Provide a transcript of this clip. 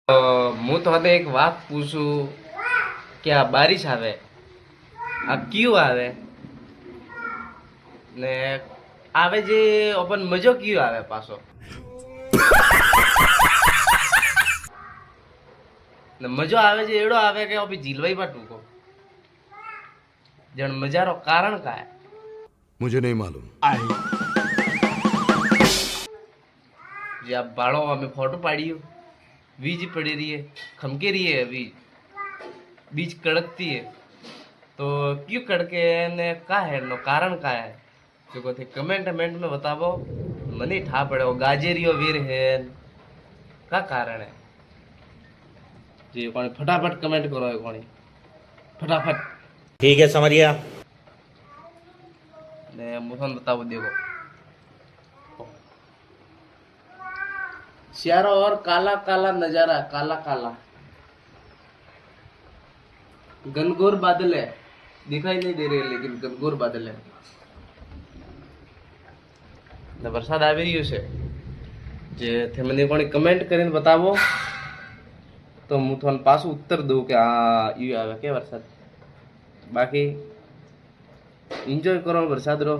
હું તો હવે એક વાત પૂછું કે આ બારિશ આવે આ ક્યું આવે ને આવે જે ઓપન મજો ક્યું આવે પાછો ને મજો આવે છે એડો આવે કે ઓપી જીલવાઈ પર ટૂંકો જણ મજારો કારણ काय मुझे नहीं मालूम। જે આ બાળો અમે ફોટો પાડ્યું વીજ પડી રહી है खमके रही है वीज बीज कड़कती है तो क्यों कड़के ने का है नो कारण का है जो को थे कमेंट में बतावो मनी ठा पड़े गाजेरियो वीर है का कारण है जी कोनी फटाफट कमेंट करो है कोनी फटाफट ठीक है समझिए ने मुझे बताओ देखो चारों ओर काला काला नजारा काला काला घनघोर बादल है दिखाई नहीं दे रहे लेकिन घनघोर बादल है ને વરસાદ આવી રહ્યો છે જે તે મને કોણે કમેન્ટ કરીને બતાવો તો હું તમને પાછું ઉત્તર દઉં કે આ ઈ આવે કે વરસાદ બાકી એન્જોય કરો વરસાદ રો